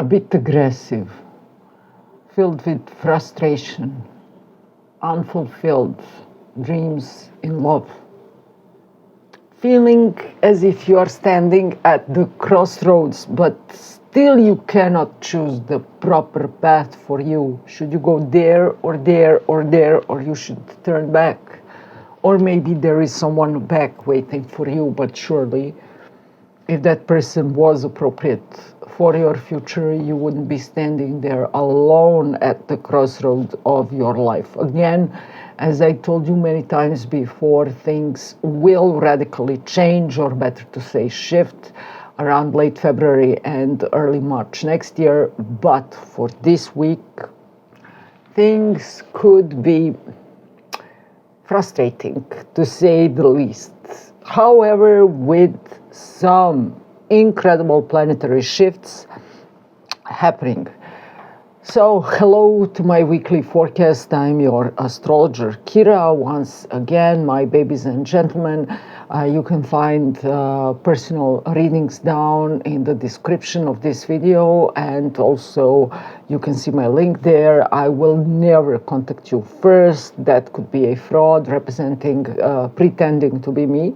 a bit aggressive, filled with frustration, unfulfilled dreams in love. Feeling as if you are standing at the crossroads, but still you cannot choose the proper path for you. Should you go there or there or there, or you should turn back? Or maybe there is someone back waiting for you, but surely if that person was appropriate for your future, you wouldn't be standing there alone at the crossroads of your life. Again, as I told you many times before, things will radically change, or better to say shift, around late February and early March next year. But for this week, things could be frustrating, to say the least. However, with some incredible planetary shifts happening. So, hello to my weekly forecast. I'm your astrologer, Kira. Once again, my babies and gentlemen, you can find personal readings down in the description of this video, and also you can see my link there. I will never contact you first. That could be a fraud pretending to be me.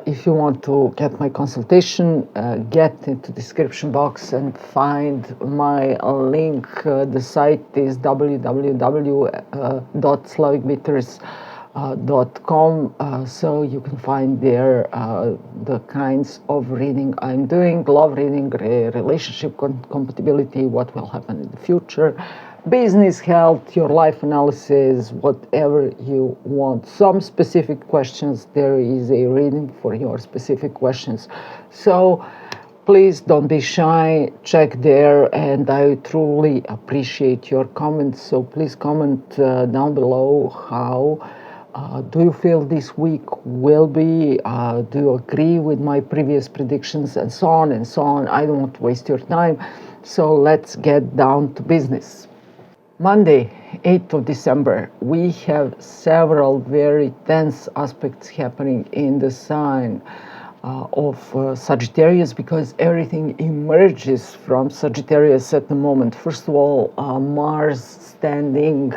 If you want to get my consultation, get into the description box and find my link. The site is www.slavicbitters.com, so you can find there the kinds of reading I'm doing: love reading, relationship compatibility, what will happen in the future, business, health, your life analysis, whatever you want. Some specific questions, there is a reading for your specific questions. So please don't be shy, check there, and I truly appreciate your comments. So please comment down below how do you feel this week will be? Do you agree with my previous predictions, and so on and so on. I don't want to waste your time, so let's get down to business. Monday, 8th of December, we have several very tense aspects happening in the sign of Sagittarius, because everything emerges from Sagittarius at the moment. First of all, Mars standing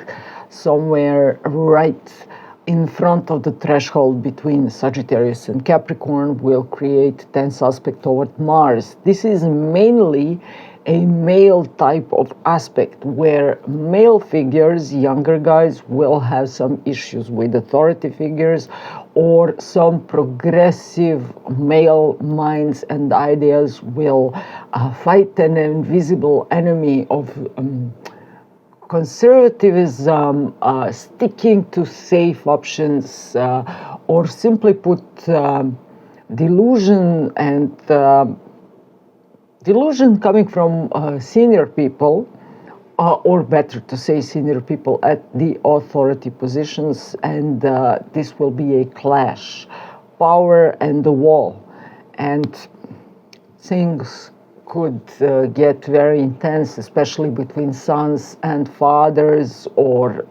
somewhere right in front of the threshold between Sagittarius and Capricorn will create tense aspect toward Mars. This is mainly a male type of aspect, where male figures, younger guys, will have some issues with authority figures, or some progressive male minds and ideas will fight an invisible enemy of conservatism, sticking to safe options, or simply put, delusion coming from senior people, or better to say senior people at the authority positions, and this will be a clash, power and the wall, and things could get very intense, especially between sons and fathers, or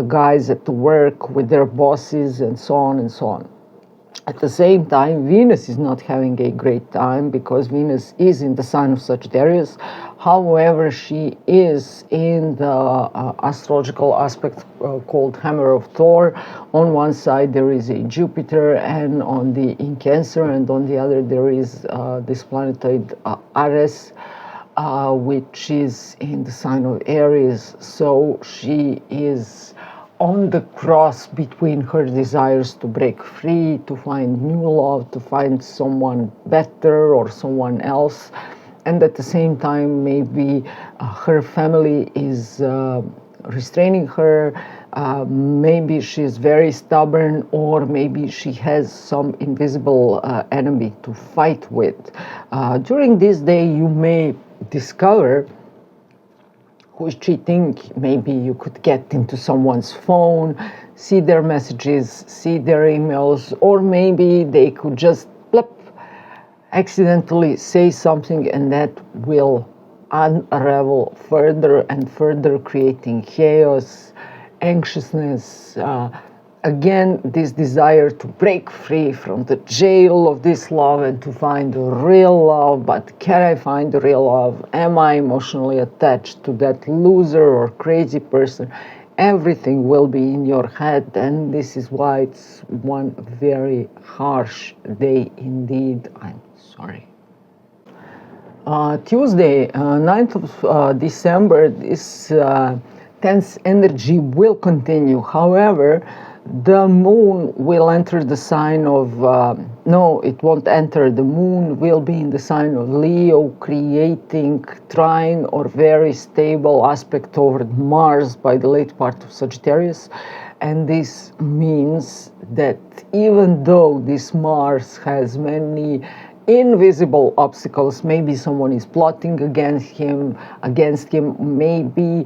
guys at work with their bosses, and so on and so on. At the same time, Venus is not having a great time, because Venus is in the sign of Sagittarius. However, she is in the astrological aspect called Hammer of Thor. On one side there is a Jupiter, and in Cancer, and on the other there is this planetoid Ares, which is in the sign of Aries. So she is on the cross between her desires to break free, to find new love, to find someone better or someone else, and at the same time maybe her family is restraining her, maybe she's very stubborn, or maybe she has some invisible enemy to fight with. During this day you may discover who is cheating. Maybe you could get into someone's phone, see their messages, see their emails, or maybe they could just accidentally say something, and that will unravel further and further, creating chaos, anxiousness, again, this desire to break free from the jail of this love and to find the real love. But can I find the real love? Am I emotionally attached to that loser or crazy person? Everything will be in your head, and this is why it's one very harsh day indeed. I'm sorry. Tuesday, 9th of December, this tense energy will continue. However, the moon will enter the sign of, no, it won't enter. The moon will be in the sign of Leo, creating trine or very stable aspect toward Mars by the late part of Sagittarius. And this means that even though this Mars has many invisible obstacles, maybe someone is plotting against him, maybe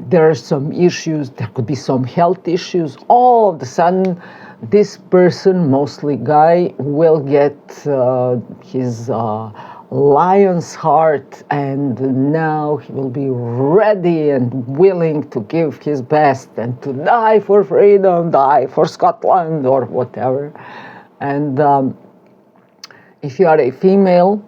there are some issues, there could be some health issues. All of a sudden, this person, mostly guy, will get his lion's heart, and now he will be ready and willing to give his best and to die for freedom, die for Scotland or whatever. And if you are a female,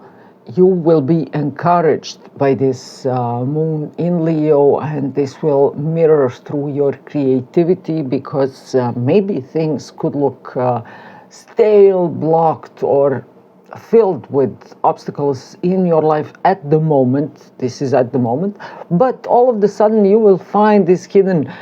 you will be encouraged by this moon in Leo, and this will mirror through your creativity, because maybe things could look stale, blocked, or filled with obstacles in your life at the moment. This is at the moment, but all of a sudden you will find this hidden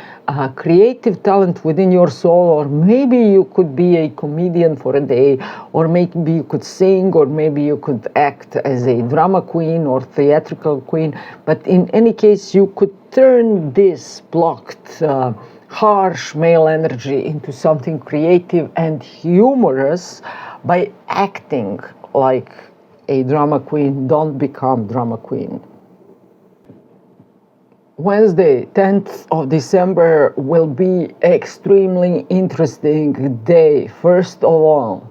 creative talent within your soul, or maybe you could be a comedian for a day, or maybe you could sing, or maybe you could act as a drama queen or theatrical queen. But in any case, you could turn this blocked, harsh male energy into something creative and humorous by acting like a drama queen. Don't become drama queen. Wednesday, 10th of December, will be extremely interesting day. First of all,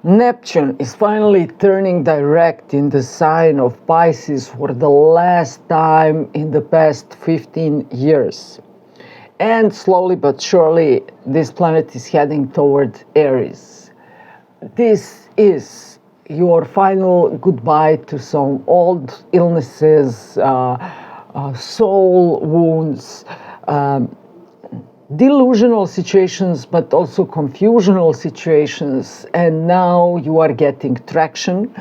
Neptune is finally turning direct in the sign of Pisces for the last time in the past 15 years. And slowly but surely, this planet is heading toward Aries. This is your final goodbye to some old illnesses, soul wounds, delusional situations, but also confusional situations. And now you are getting traction.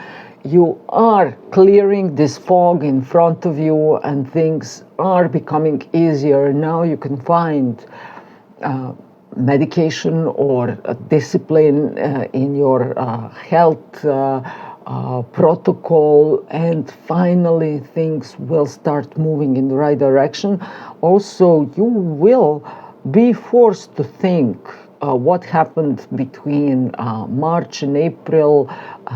You are clearing this fog in front of you, and things are becoming easier. Now you can find medication or discipline in your health protocol, and finally things will start moving in the right direction. Also, you will be forced to think what happened between March and April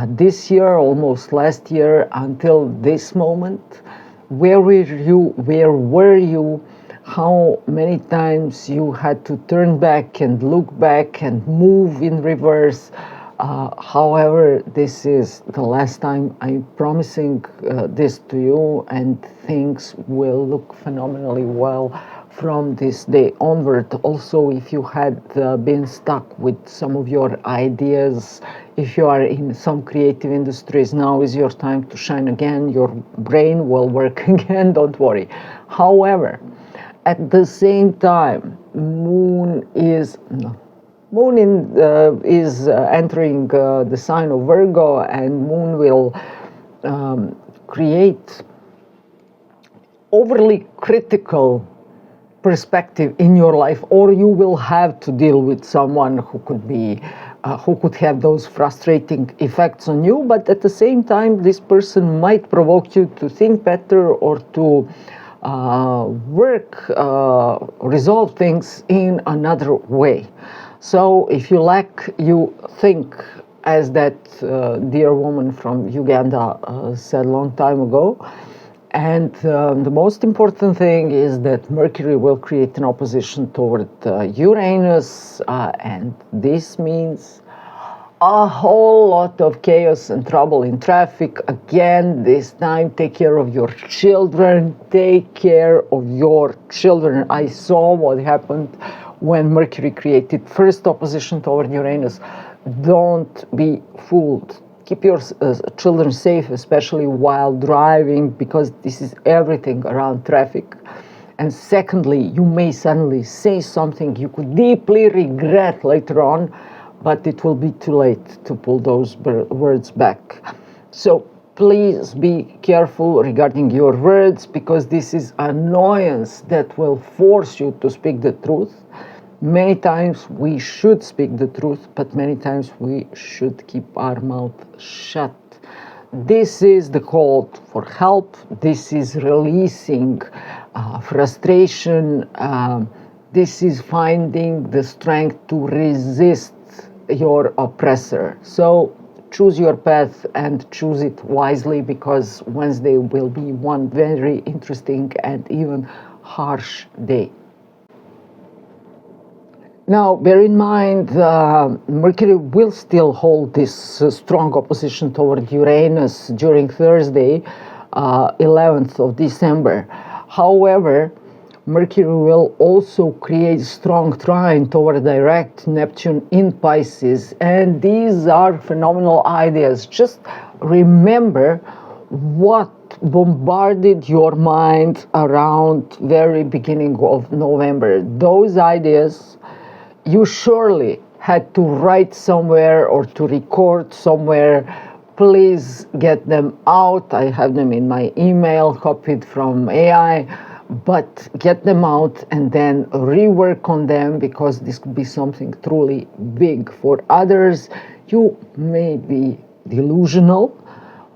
this year, almost last year, until this moment. Where were you? How many times you had to turn back and look back and move in reverse? However, this is the last time I'm promising this to you, and things will look phenomenally well from this day onward. Also, if you had been stuck with some of your ideas, if you are in some creative industries, now is your time to shine again. Your brain will work again, don't worry. However, at the same time, Moon is entering the sign of Virgo, and Moon will create overly critical perspective in your life, or you will have to deal with someone who could have those frustrating effects on you. But at the same time, this person might provoke you to think better, or to resolve things in another way. So if you lack, you think, as that dear woman from Uganda said a long time ago. And the most important thing is that Mercury will create an opposition toward Uranus, and this means a whole lot of chaos and trouble in traffic. Again, this time, take care of your children. Take care of your children. I saw what happened when Mercury created first opposition toward Uranus. Don't be fooled. Keep your children safe, especially while driving, because this is everything around traffic. And secondly, you may suddenly say something you could deeply regret later on, but it will be too late to pull those words back. So please be careful regarding your words, because this is annoyance that will force you to speak the truth. Many times we should speak the truth, but many times we should keep our mouth shut. This is the call for help. This is releasing frustration. This is finding the strength to resist your oppressor. So choose your path and choose it wisely, because Wednesday will be one very interesting and even harsh day. Now, bear in mind, Mercury will still hold this strong opposition toward Uranus during Thursday, 11th of December. However, Mercury will also create strong trine toward direct Neptune in Pisces, and these are phenomenal ideas. Just remember what bombarded your mind around very beginning of November. Those ideas you surely had to write somewhere or to record somewhere. Please get them out. I have them in my email, copied from AI, but get them out and then rework on them, because this could be something truly big. For others, you may be delusional.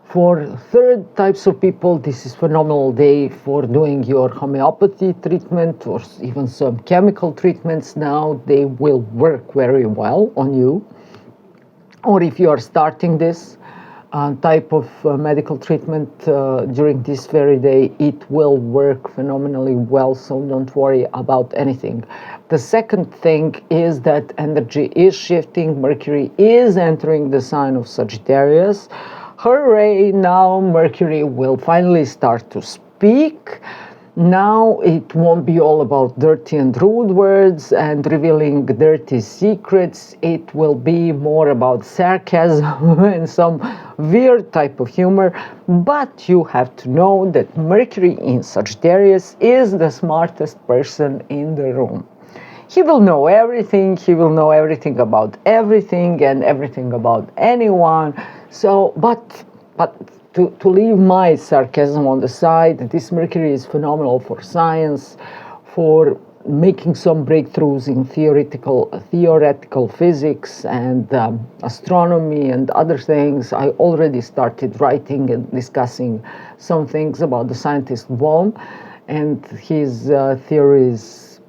For third types of people, this is a phenomenal day for doing your homeopathy treatment or even some chemical treatments. Now they will work very well on you. Or if you are starting this type of medical treatment during this very day, it will work phenomenally well, so don't worry about anything. The second thing is that energy is shifting. Mercury is entering the sign of Sagittarius. Hooray, now Mercury will finally start to speak. Now it won't be all about dirty and rude words and revealing dirty secrets. It will be more about sarcasm and some weird type of humor. But you have to know that Mercury in Sagittarius is the smartest person in the room. He will know everything. He will know everything about everything and everything about anyone. So, but to leave my sarcasm on the side, this Mercury is phenomenal for science, for making some breakthroughs in theoretical physics and astronomy and other things. I already started writing and discussing some things about the scientist Bohm and his theories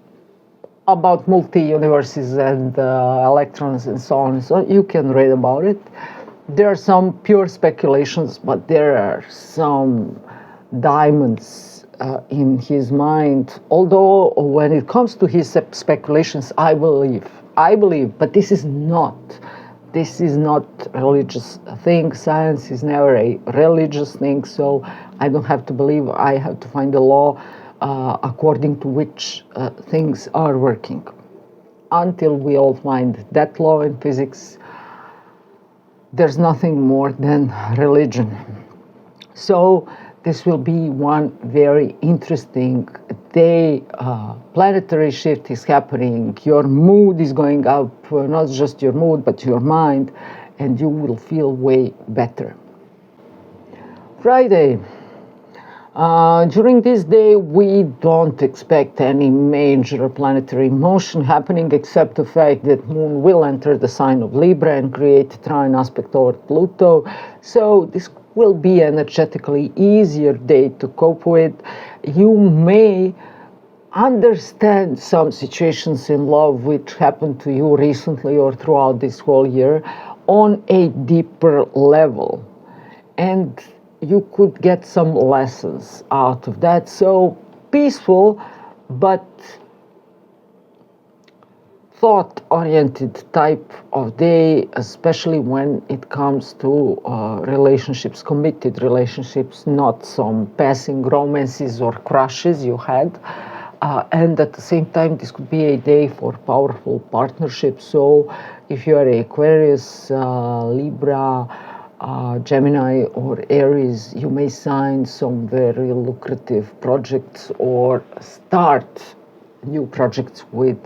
about multi-universes and electrons and so on. So you can read about it. There are some pure speculations, but there are some diamonds in his mind. Although when it comes to his speculations, I believe, but this is not religious thing. Science is never a religious thing, so I don't have to believe. I have to find a law according to which things are working. Until we all find that law in physics, there's nothing more than religion. So this will be one very interesting day. Planetary shift is happening. Your mood is going up, not just your mood, but your mind, and you will feel way better. Friday. During this day, we don't expect any major planetary motion happening, except the fact that Moon will enter the sign of Libra and create a trine aspect toward Pluto. So this will be an energetically easier day to cope with. You may understand some situations in love which happened to you recently or throughout this whole year on a deeper level. And you could get some lessons out of that. So peaceful, but thought-oriented type of day, especially when it comes to relationships, committed relationships, not some passing romances or crushes you had. And at the same time, this could be a day for powerful partnerships. So if you are Aquarius, Libra, Gemini or Aries, you may sign some very lucrative projects or start new projects with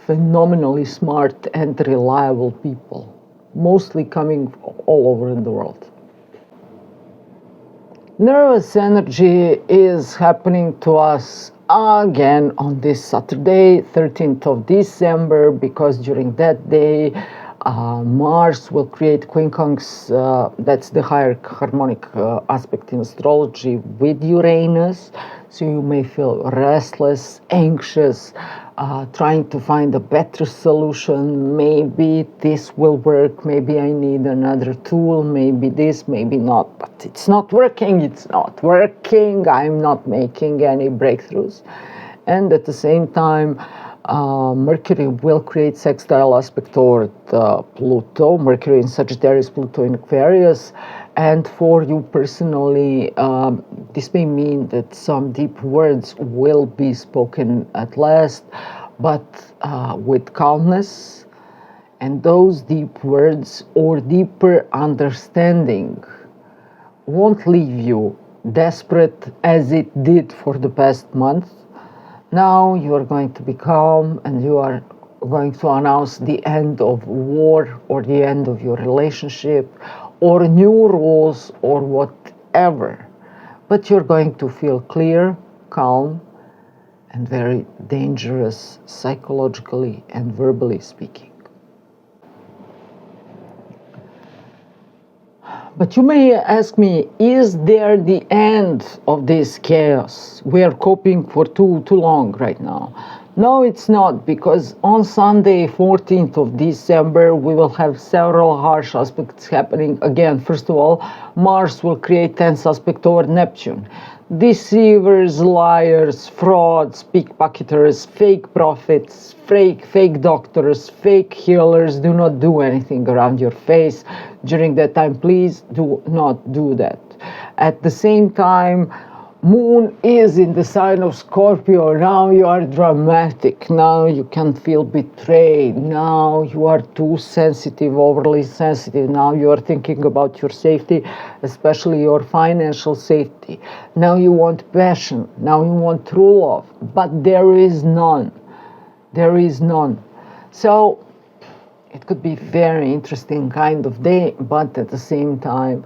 phenomenally smart and reliable people, mostly coming all over in the world. Nervous energy is happening to us again on this Saturday, 13th of December, because during that day, Mars will create quincunx, that's the higher harmonic aspect in astrology, with Uranus. So you may feel restless, anxious, trying to find a better solution. Maybe this will work, maybe I need another tool, maybe this, maybe not. But it's not working, I'm not making any breakthroughs. And at the same time, Mercury will create sextile aspect toward Pluto, Mercury in Sagittarius, Pluto in Aquarius. And for you personally, this may mean that some deep words will be spoken at last, but with calmness. And those deep words or deeper understanding won't leave you desperate as it did for the past month. Now you are going to be calm and you are going to announce the end of war or the end of your relationship or new rules or whatever. But you're going to feel clear, calm, and very dangerous psychologically and verbally speaking. But you may ask me, is there the end of this chaos? We are coping for too long right now. No, it's not, because on Sunday, 14th of December, we will have several harsh aspects happening again. First of all, Mars will create tense aspect toward Neptune. Deceivers, liars, frauds, pickpocketers, fake prophets, fake doctors, fake healers, do not do anything around your face during that time. Please do not do that. At the same time, Moon is in the sign of Scorpio. Now you are dramatic. Now you can feel betrayed. Now you are too sensitive, overly sensitive. Now you are thinking about your safety, especially your financial safety. Now you want passion. Now you want true love. But there is none. There is none. So it could be very interesting kind of day, but at the same time,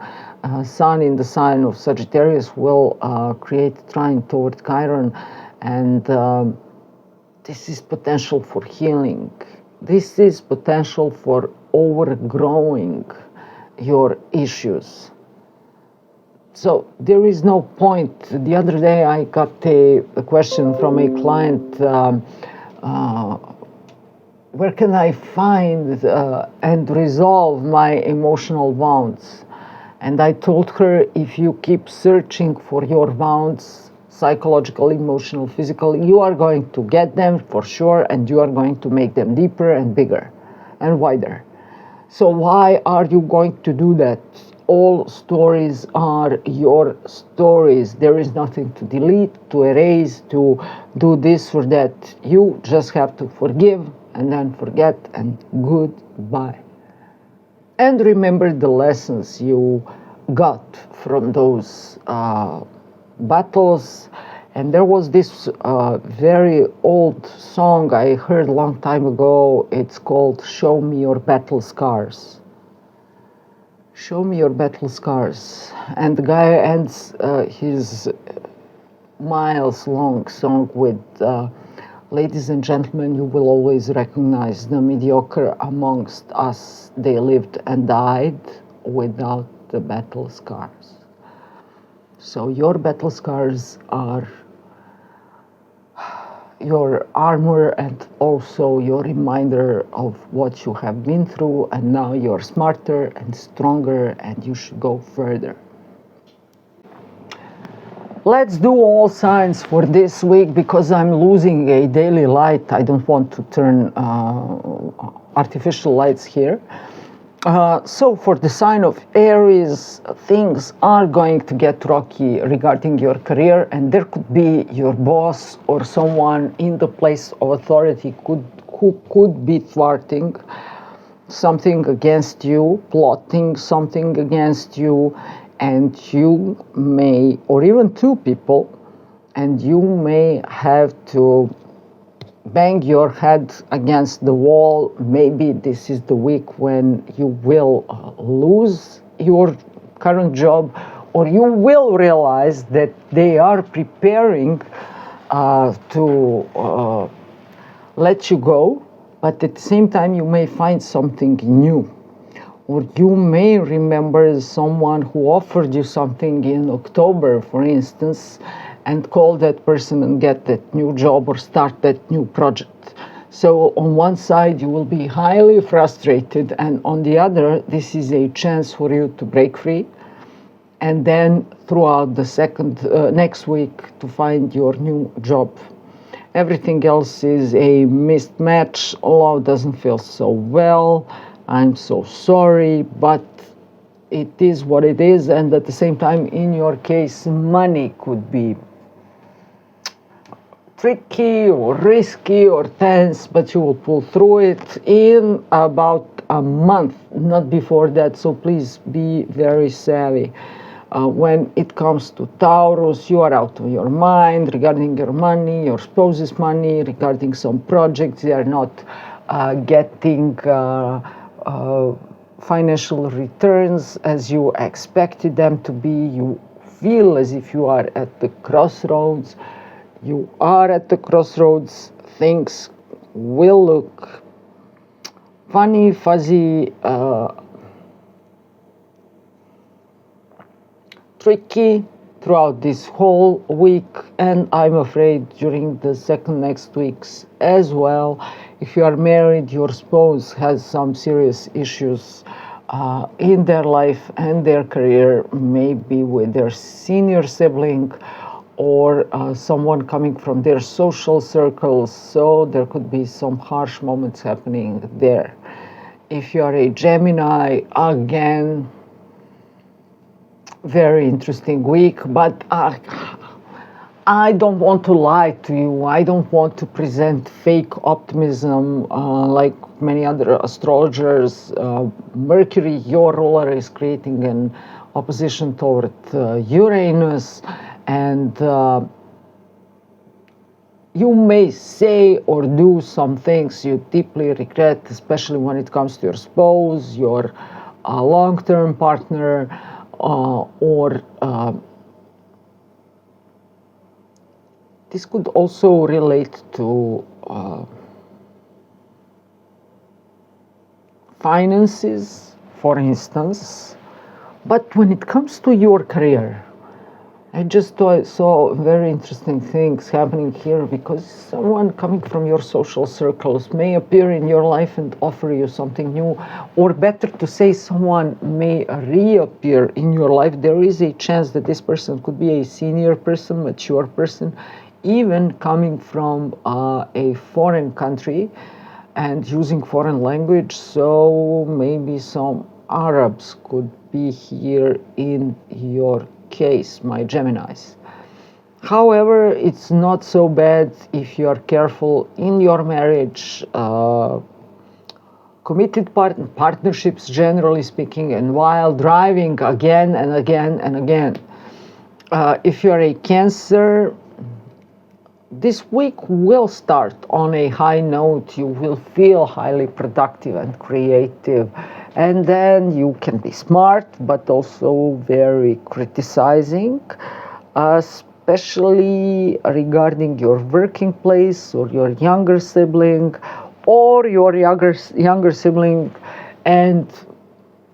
Sun in the sign of Sagittarius will create trine toward Chiron, and this is potential for healing. This is potential for overgrowing your issues. So there is no point. The other day I got a question from a client, where can I find and resolve my emotional wounds? And I told her, if you keep searching for your wounds, psychological, emotional, physical, you are going to get them for sure, and you are going to make them deeper and bigger and wider. So why are you going to do that? All stories are your stories. There is nothing to delete, to erase, to do this or that. You just have to forgive and then forget, and goodbye. And remember the lessons you got from those battles. And there was this very old song I heard a long time ago. It's called Show Me Your Battle Scars. Show me your battle scars. And the guy ends his miles-long song with ladies and gentlemen, you will always recognize the mediocre amongst us. They lived and died without the battle scars. So your battle scars are your armor and also your reminder of what you have been through, and now you're smarter and stronger and you should go further. Let's do all signs for this week, because I'm losing a daily light. I don't want to turn artificial lights here. So for the sign of Aries, things are going to get rocky regarding your career, and there could be your boss or someone in the place of authority who could be thwarting something against you, plotting something against you, and you may, or even two people, and you may have to bang your head against the wall. Maybe this is the week when you will lose your current job, or you will realize that they are preparing to let you go, but at the same time you may find something new. Or you may remember someone who offered you something in October, for instance, and call that person and get that new job or start that new project. So on one side you will be highly frustrated, and on the other this is a chance for you to break free, and then throughout the next week to find your new job. Everything else is a mismatch. Love doesn't feel so well. I'm so sorry, but it is what it is. And at the same time, in your case, money could be tricky or risky or tense, but you will pull through it in about a month, not before that. So please be very savvy. When it comes to Taurus, you are out of your mind regarding your money, your spouse's money, regarding some projects. They are not getting financial returns as you expected them to be. You feel as if you are at the crossroads. You are at the crossroads. Things will look funny, fuzzy, tricky throughout this whole week, and I'm afraid during the next weeks as well. If you are married, your spouse has some serious issues in their life and their career, maybe with their senior sibling or someone coming from their social circles, so there could be some harsh moments happening there. If you are a Gemini, again, very interesting week, but I don't want to lie to you. I don't want to present fake optimism like many other astrologers. Mercury, your ruler, is creating an opposition toward Uranus, and you may say or do some things you deeply regret, especially when it comes to your spouse, your long-term partner, or this could also relate to finances, for instance. But when it comes to your career, I just saw very interesting things happening here, because someone coming from your social circles may appear in your life and offer you something new, or better to say, someone may reappear in your life. There is a chance that this person could be a senior person, mature person, even coming from a foreign country and using foreign language. So maybe some Arabs could be here in your case, my Geminis. However, it's not so bad if you are careful in your marriage, committed partnerships, generally speaking, and while driving again and again and again. If you are a Cancer, this week will start on a high note. You will feel highly productive and creative. And then you can be smart, but also very criticizing, especially regarding your working place or your younger sibling, or your younger sibling and,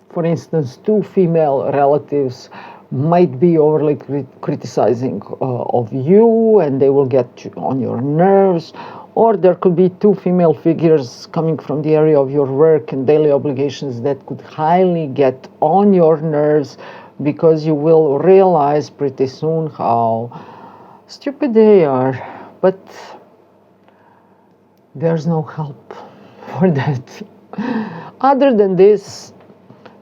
for instance, two female relatives might be overly criticizing of you, and they will get on your nerves. Or there could be two female figures coming from the area of your work and daily obligations that could highly get on your nerves, because you will realize pretty soon how stupid they are. But there's no help for that. Other than this,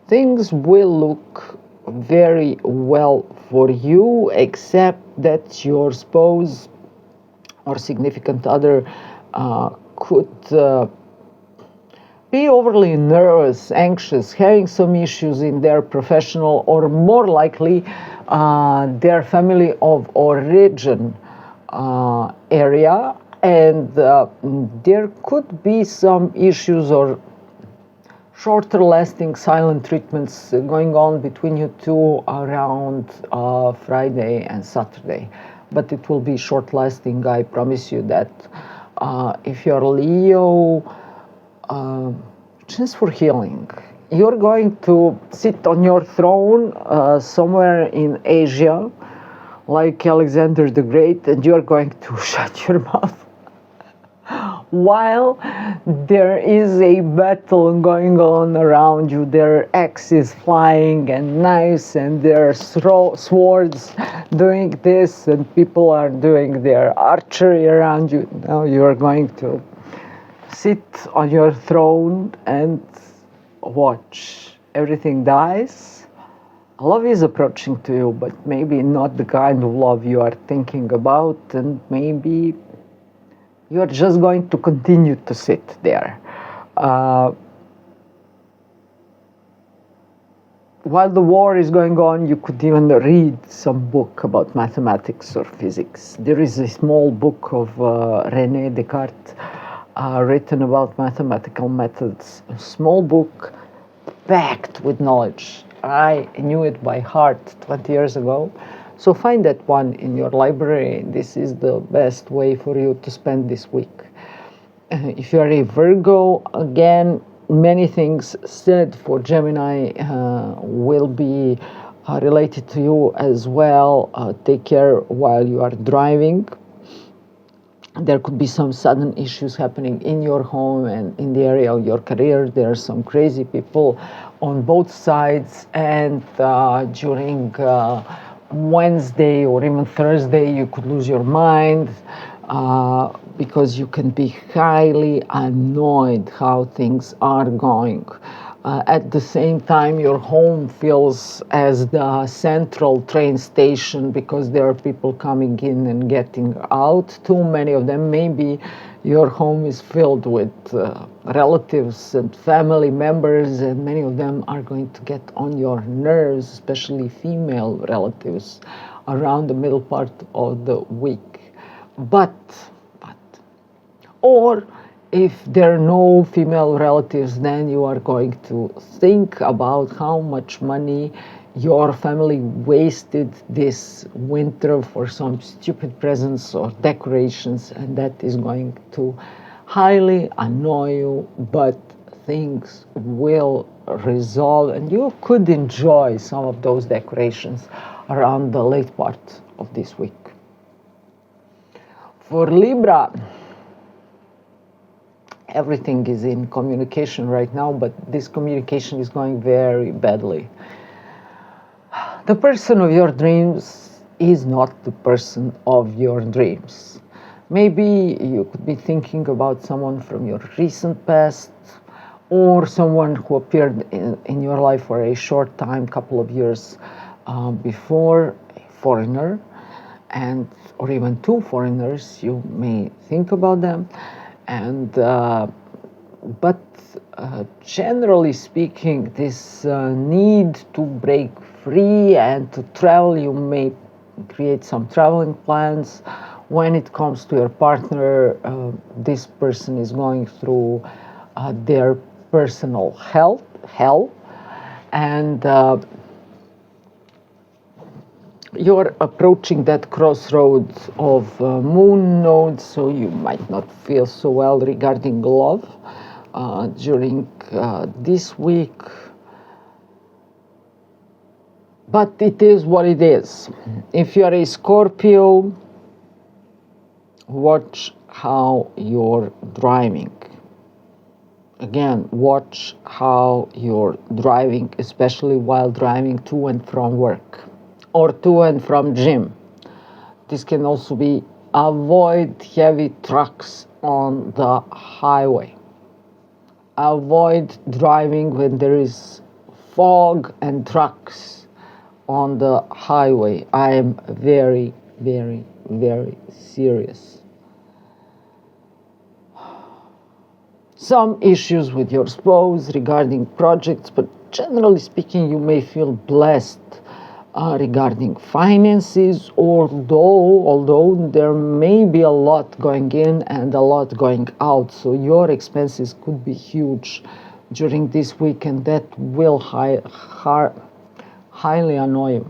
things will look very well for you, except that your spouse or significant other could be overly nervous, anxious, having some issues in their professional, or more likely their family of origin area, and there could be some issues or shorter lasting silent treatments going on between you two around Friday and Saturday. But it will be short lasting, I promise you that. If you're Leo, just for healing, you're going to sit on your throne somewhere in Asia, like Alexander the Great, and you're going to shut your mouth while there is a battle going on around you. There are axes flying and knives, and there are swords doing this, and people are doing their archery around you. Now you're going to sit on your throne and watch everything dies. Love is approaching to you, but maybe not the kind of love you are thinking about, and maybe you're just going to continue to sit there. While the war is going on, you could even read some book about mathematics or physics. There is a small book of René Descartes written about mathematical methods. A small book packed with knowledge. I knew it by heart 20 years ago. So find that one in your library. This is the best way for you to spend this week. If you are a Virgo, again, many things said for Gemini will be related to you as well. Take care while you are driving. There could be some sudden issues happening in your home and in the area of your career. There are some crazy people on both sides, and during Wednesday or even Thursday, you could lose your mind because you can be highly annoyed how things are going. At the same time, your home feels as the central train station because there are people coming in and getting out. Too many of them. Maybe your home is filled with relatives and family members, and many of them are going to get on your nerves, especially female relatives, around the middle part of the week. Or if there are no female relatives, then you are going to think about how much money your family wasted this winter for some stupid presents or decorations, and that is going to highly annoy you, but things will resolve, and you could enjoy some of those decorations around the late part of this week. For Libra, everything is in communication right now, but this communication is going very badly. The person of your dreams is not the person of your dreams. Maybe you could be thinking about someone from your recent past, or someone who appeared in your life for a short time, couple of years before, a foreigner, or even two foreigners. You may think about them. But generally speaking, this need to break free and to travel, you may create some traveling plans. When it comes to your partner, this person is going through their personal hell, and you're approaching that crossroads of moon nodes, so you might not feel so well regarding love during this week. But it is what it is. If you're a Scorpio, watch how you're driving. Again, watch how you're driving, especially while driving to and from work or to and from gym. This can also be avoid heavy trucks on the highway. Avoid driving when there is fog and trucks on the highway. I am very, very, very serious. Some issues with your spouse regarding projects, but generally speaking, you may feel blessed regarding finances, although there may be a lot going in and a lot going out, so your expenses could be huge during this week, and that will highly annoy you,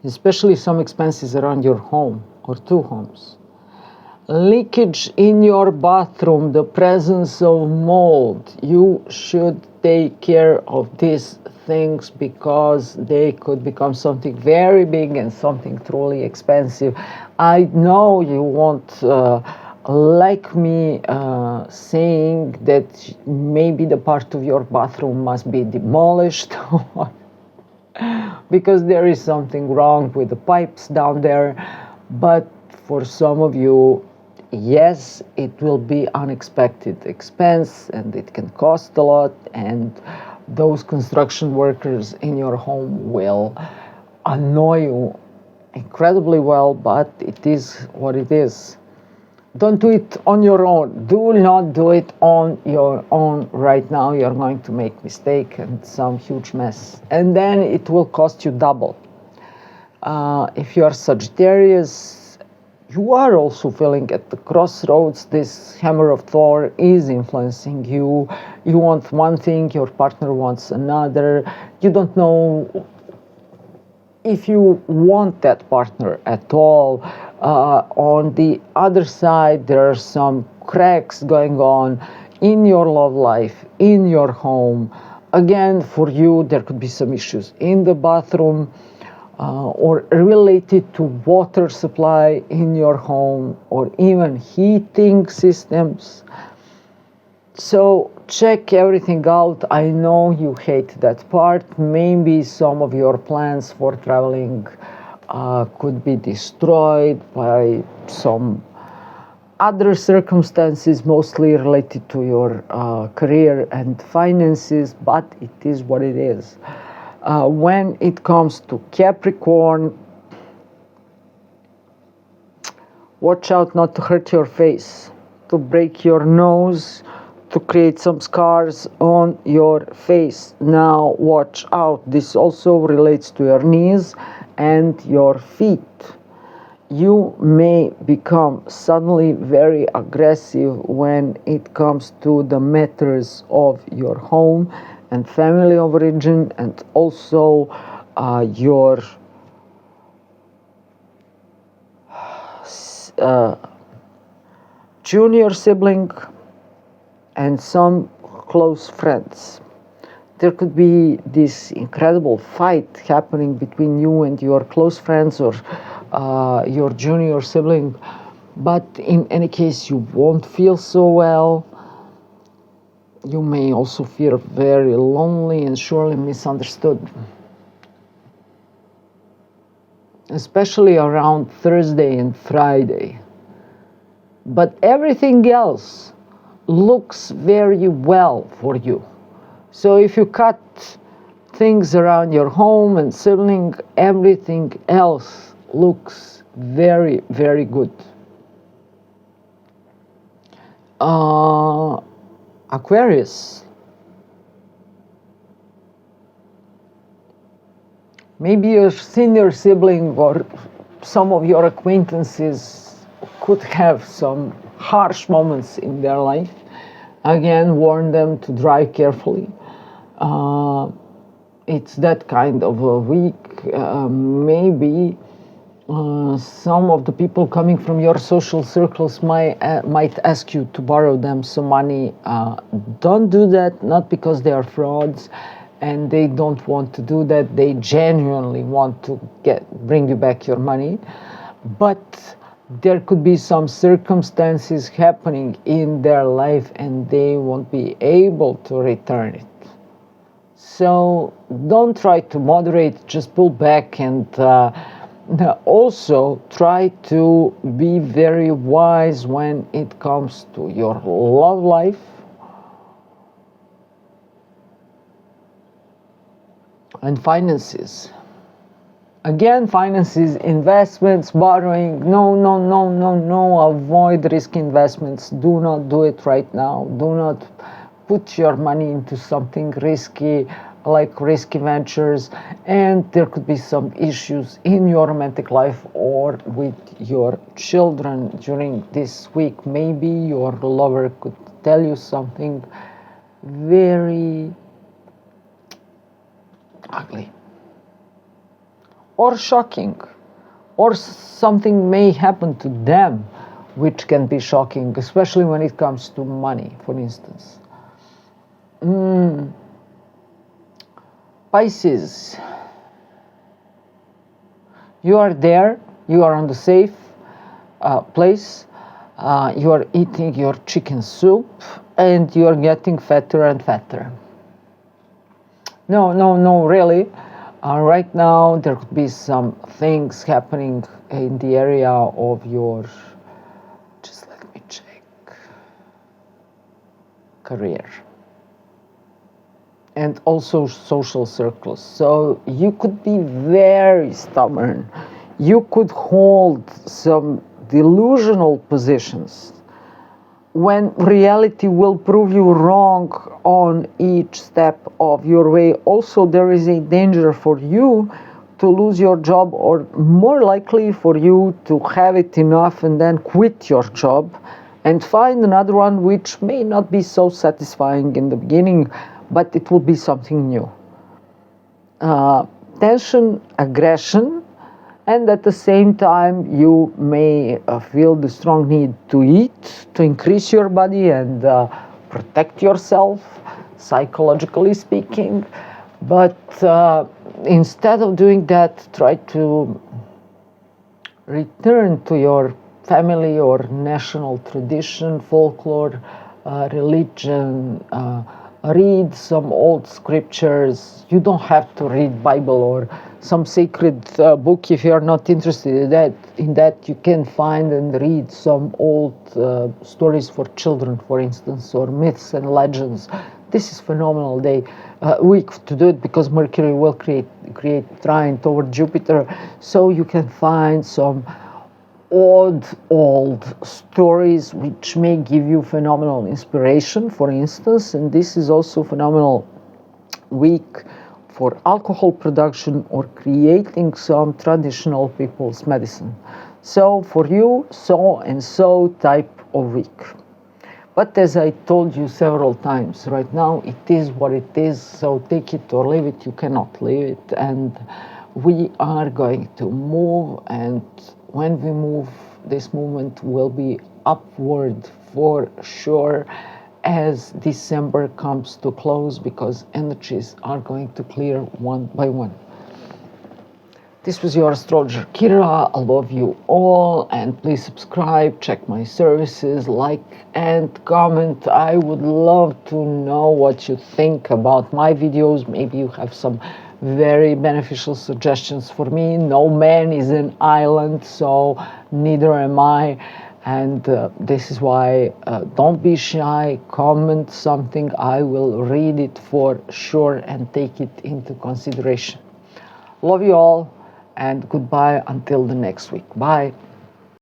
especially some expenses around your home or two homes. Leakage in your bathroom, the presence of mold. You should take care of these things because they could become something very big and something truly expensive. I know you won't like me saying that maybe the part of your bathroom must be demolished because there is something wrong with the pipes down there, but for some of you, yes, it will be unexpected expense and it can cost a lot, and those construction workers in your home will annoy you incredibly well, but it is what it is. Don't do it on your own. Do not do it on your own right now. You're going to make mistake and some huge mess, and then it will cost you double. If you are Sagittarius, you are also feeling at the crossroads. This hammer of Thor is influencing you. You want one thing, your partner wants another. You don't know if you want that partner at all. On the other side, there are some cracks going on in your love life, in your home. Again, for you, there could be some issues in the bathroom, or related to water supply in your home, or even heating systems. So check everything out. I know you hate that part. Maybe some of your plans for traveling could be destroyed by some other circumstances, mostly related to your career and finances, but it is what it is. When it comes to Capricorn, watch out not to hurt your face, to break your nose, to create some scars on your face. Now watch out. This also relates to your knees and your feet. You may become suddenly very aggressive when it comes to the matters of your home and family of origin, and also your junior sibling and some close friends. There could be this incredible fight happening between you and your close friends or your junior sibling, but in any case you won't feel so well. You may also feel very lonely and surely misunderstood, especially around Thursday and Friday. But everything else looks very well for you. So if you cut things around your home and sibling, everything else looks very, very good. Aquarius. Maybe your senior sibling or some of your acquaintances could have some harsh moments in their life. Again, warn them to drive carefully. It's that kind of a week. Maybe some of the people coming from your social circles might ask you to borrow them some money. Don't do that, not because they are frauds and they don't want to do that. They genuinely want to bring you back your money. But there could be some circumstances happening in their life and they won't be able to return it. So don't try to moderate, just pull back, and also try to be very wise when it comes to your love life. And finances. Again, finances, investments, borrowing. No, no, no, no, no. Avoid risky investments. Do not do it right now. Do not put your money into something risky, like risky ventures. And there could be some issues in your romantic life or with your children during this week. Maybe your lover could tell you something very ugly or shocking, or something may happen to them which can be shocking, especially when it comes to money, for instance. Pisces, you are there, you are on the safe place, you are eating your chicken soup and you are getting fatter and fatter. No, no, no, really. Right now, there could be some things happening in the area of your, just let me check, career. And also social circles. So you could be very stubborn. You could hold some delusional positions when reality will prove you wrong on each step of your way. Also, there is a danger for you to lose your job, or more likely for you to have it enough and then quit your job and find another one which may not be so satisfying in the beginning, but it will be something new. Tension, aggression, and at the same time you may feel the strong need to eat, to increase your body and protect yourself, psychologically speaking. But instead of doing that, try to return to your family or national tradition, folklore, religion, read some old scriptures. You don't have to read Bible or some sacred book if you are not interested in that. You can find and read some old stories for children, for instance, or myths and legends. This is phenomenal week to do it, because Mercury will create trine toward Jupiter, so you can find some old stories which may give you phenomenal inspiration, for instance. And this is also phenomenal week for alcohol production or creating some traditional people's medicine. So for you, so and so type of week. But as I told you several times, right now it is what it is, so take it or leave it. You cannot leave it, and we are going to move, and when we move, this movement will be upward for sure as December comes to close, because energies are going to clear one by one. This was your astrologer Kira. I love you all, and please subscribe, check my services, like and comment. I would love to know what you think about my videos. Maybe you have some very beneficial suggestions for me. No man is an island, so neither am I. And this is why don't be shy, comment something. I will read it for sure and take it into consideration. Love you all, and goodbye until the next week. Bye.